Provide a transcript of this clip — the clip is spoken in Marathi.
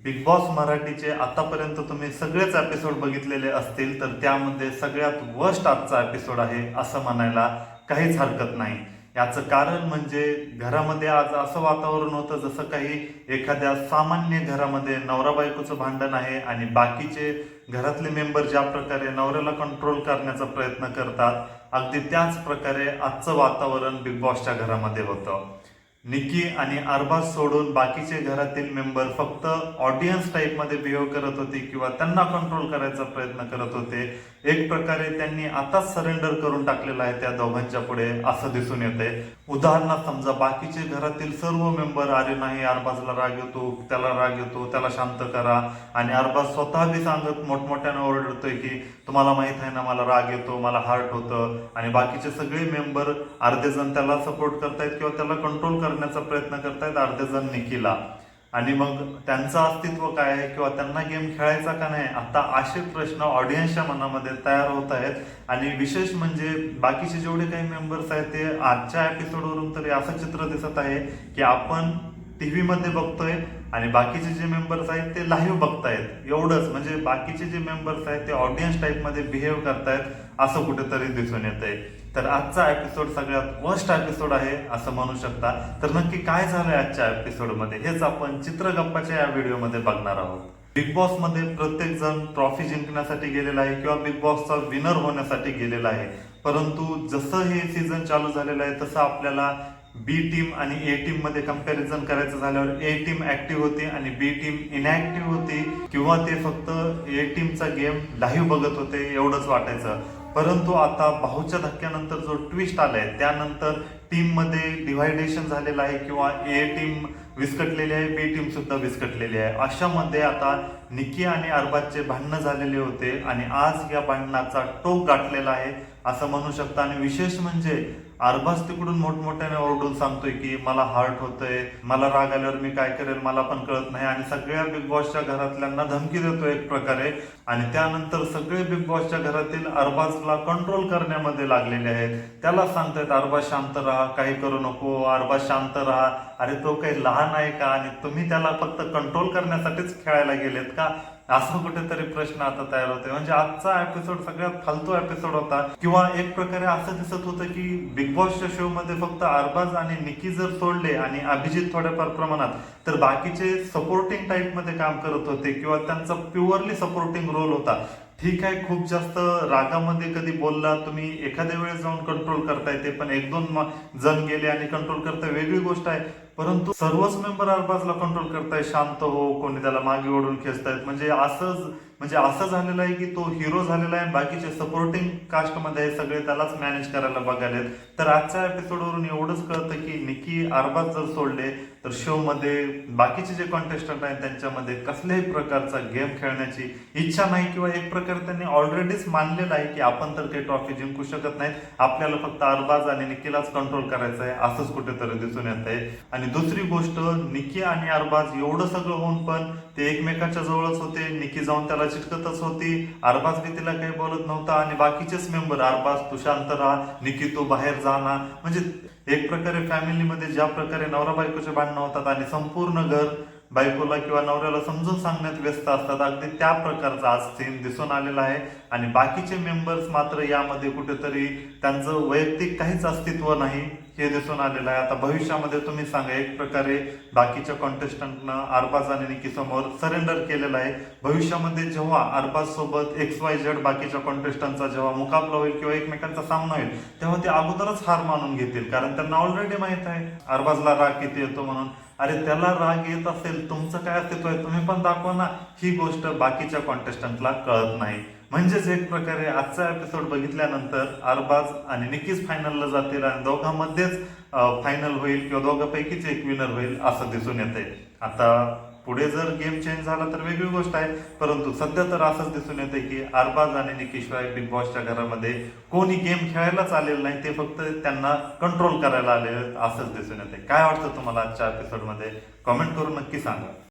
बिग बॉस मराठीचे आतापर्यंत तुम्ही सगळेच एपिसोड बघितलेले असतील तर त्यामध्ये सगळ्यात वर्स्ट आजचा एपिसोड आहे असं म्हणायला काहीच हरकत नाही. याचं कारण म्हणजे घरामध्ये आज असं वातावरण होतं जसं काही एखाद्या सामान्य घरामध्ये नवरा बायकोचं भांडण आहे आणि बाकीचे घरातले मेंबर ज्या प्रकारे नवऱ्याला कंट्रोल करण्याचा प्रयत्न करतात अगदी त्याच प्रकारे आजचं वातावरण बिग बॉसच्या घरामध्ये होतं. निकी आणि अरबाज सोडून बाकीचे घरातील मेंबर फक्त ऑडियन्स टाईपमध्ये बिहेव करत होते किंवा त्यांना कंट्रोल करायचा प्रयत्न करत होते. एक प्रकारे त्यांनी आताच सरेंडर करून टाकलेलं आहे त्या दोघांच्या पुढे असं दिसून येते. उदाहरणार्थ समजा बाकीचे घरातील सर्व मेंबर अरे नाही अरबाजला राग येतो, त्याला राग येतो, त्याला शांत करा, आणि अरबाज स्वतः बी सांगत मोठमोठ्याने ओरडतोय की तुम्हाला माहित आहे ना मला राग येतो, मला हार्ट होतं, आणि बाकीचे सगळे मेंबर अर्धे जण त्याला सपोर्ट करतायत किंवा त्याला कंट्रोल करण्याचा प्रयत्न करतायत, अर्धे जण निकीला. आणि मग त्यांचं अस्तित्व काय आहे किंवा त्यांना गेम खेळायचा का नाही आता असे प्रश्न ऑडियन्सच्या मनामध्ये तयार होत आहेत. आणि विशेष म्हणजे बाकीचे जेवढे काही मेंबर्स आहेत ते आजच्या एपिसोडवरून तरी असं चित्र दिसत आहे की आपण टीव्ही मध्ये बघतोय आणि बाकीचे जे मेंबर्स आहेत ते लाईव्ह बघतायत. एवढंच म्हणजे बाकीचे जे मेंबर्स आहेत ते ऑडियन्स टाईप मध्ये बिहेव करतायत असं कुठेतरी दिसून येत आहे. तर आजचा एपिसोड सगळ्यात वर्स्ट एपिसोड आहे असं म्हणू शकता. तर नक्की काय झालंय आजच्या एपिसोडमध्ये हेच आपण चित्रगप्पाच्या या व्हिडिओमध्ये बघणार आहोत. बिग बॉस मध्ये प्रत्येक जण ट्रॉफी जिंकण्यासाठी गेलेला आहे किंवा बिग बॉसचा विनर होण्यासाठी गेलेला आहे. परंतु जसं हे सीझन चालू झालेलं आहे तसं आपल्याला बी टीम आणि ए टीम मध्ये कंपॅरिझन करायचं झाल्यावर ए टीम ऍक्टिव्ह होती आणि बी टीम इनॅक्टिव्ह होती, किंवा ते फक्त ए टीमचा गेम लाईव्ह बघत होते एवढंच वाटायचं. परंतु आता भाऊच्या धक्क्यानंतर जो ट्विस्ट आलाय त्यानंतर टीम मध्ये डिव्हायडेशन झालेलं आहे किंवा ए टीम विस्कटलेली आहे, बी टीम सुद्धा विस्कटलेली आहे. अशामध्ये आता निकी आणि अरबाजचे भांडणं झालेले होते आणि आज या भांडणाचा टोक गाठलेला आहे असं म्हणू शकता. आणि विशेष म्हणजे अरबाज तिकडून मोठमोठ्याने ओरडून सांगतोय की मला हार्ट होतंय, मला राग आल्यावर मी काय करेल मला पण कळत नाही, आणि सगळ्या बिग बॉसच्या घरातल्यांना धमकी देतोय एक प्रकारे. आणि त्यानंतर सगळे बिग बॉसच्या घरातील अरबाजला कंट्रोल करण्यामध्ये लागलेले आहेत. त्याला सांगतायत अरबाज शांत राहा, काही करू नको, अरबाज शांत राहा. अरे तो काही लहान आहे का आणि तुम्ही त्याला फक्त कंट्रोल करण्यासाठीच खेळायला गेलेत का, असं कुठेतरी प्रश्न आता तयार होते. म्हणजे आजचा एपिसोड सगळ्यात फालतू एपिसोड होता. किंवा एक प्रकारे असं दिसत होतं की बिग बॉसच्या शो मध्ये फक्त अरबाज आणि निकी जर सोडले आणि अभिजित थोड्याफार प्रमाणात तर बाकीचे सपोर्टिंग टाईप मध्ये काम करत होते किंवा त्यांचा प्युअरली सपोर्टिंग रोल होता. ठीक आहे, खूप जास्त रागामध्ये कधी बोलला तुम्ही एखाद्या वेळेस जाऊन कंट्रोल करताय, ते पण एक दोन जण गेले आणि कंट्रोल करताय वेगळी गोष्ट आहे. परंतु सर्वच मेंबर अरबाजला कंट्रोल करताय, शांत हो, कोणी त्याला मागे ओढून खेचतायत. म्हणजे असं झालेलं आहे की तो हिरो झालेला आहे, बाकीचे सपोर्टिंग कास्टमध्ये आहे सगळे त्यालाच मॅनेज करायला बघायलेत. तर आजच्या एपिसोडवरून एवढंच कळतं की निकी अरबाज जर सोडले तर शो मध्ये बाकीचे जे कॉन्टेस्टंट आहेत त्यांच्यामध्ये कसल्याही प्रकारचा गेम खेळण्याची इच्छा नाही, किंवा एक प्रकारे त्यांनी ऑलरेडीच मानलेलं आहे की आपण तर काही ट्रॉफी जिंकू शकत नाही, आपल्याला फक्त अरबाज आणि निकीलाच कंट्रोल करायचं आहे असंच कुठेतरी दिसून येत आहे. आणि दुसरी गोष्ट, निकी आणि अरबाज एवढं सगळं होऊन पण ते एकमेकांच्या जवळच होते. निकी जाऊन त्याला चिटकतच होती, अरबाज बी तिला काही बोलत नव्हता, आणि बाकीचेच मेंबर अरबाज तू शांत राहा, निकी तू बाहेर जा ना. म्हणजे एक प्रकारे फॅमिलीमध्ये ज्या प्रकारे नवरा बायकोचे भांडणं होतात आणि संपूर्ण घर बायकोला किंवा नवऱ्याला समजून सांगण्यात व्यस्त असतात, अगदी त्या प्रकारचा आज सीन दिसून आलेला आहे. आणि बाकीचे मेंबर्स मात्र यामध्ये कुठेतरी त्यांचं वैयक्तिक काहीच अस्तित्व नाही हे दिसून आलेलं आहे. आता भविष्यामध्ये तुम्ही सांगा, एक प्रकारे बाकीच्या कॉन्टेस्टंटनं अरबाज आणि निकी समोर सरेंडर केलेलं आहे. भविष्यामध्ये जेव्हा अरबाज सोबत XYZ बाकीच्या कॉन्टेस्टंटचा जेव्हा मुकाबला होईल किंवा एकमेकांचा सामना होईल तेव्हा ते अगोदरच हार मानून घेतील, कारण त्यांना ऑलरेडी माहित आहे अरबाजला राग किती येतो म्हणून. अरे त्याला राग येत असेल, तुमचं काय अस्तित्व आहे तुम्ही पण दाखवा ना. ही गोष्ट बाकीच्या कॉन्टेस्टंटला कळत नाही. म्हणजेच एक प्रकारे आजचा एपिसोड बघितल्यानंतर अरबाज आणि निकीच फायनलला जातील आणि दोघांमध्येच फायनल होईल किंवा दोघांपैकीच एक विनर होईल असं दिसून येते. आता पुढे जर गेम चेंज झाला तर वेगळी गोष्ट आहे, परंतु सध्या तर असंच दिसून येते की अरबाज आणि निकीशिवाय बिग बॉसच्या घरामध्ये कोणी गेम खेळायलाच आलेलं नाही, ते फक्त त्यांना कंट्रोल करायला आले असंच दिसून येते. काय वाटतं तुम्हाला आजच्या एपिसोडमध्ये, कॉमेंट करून नक्की सांगा.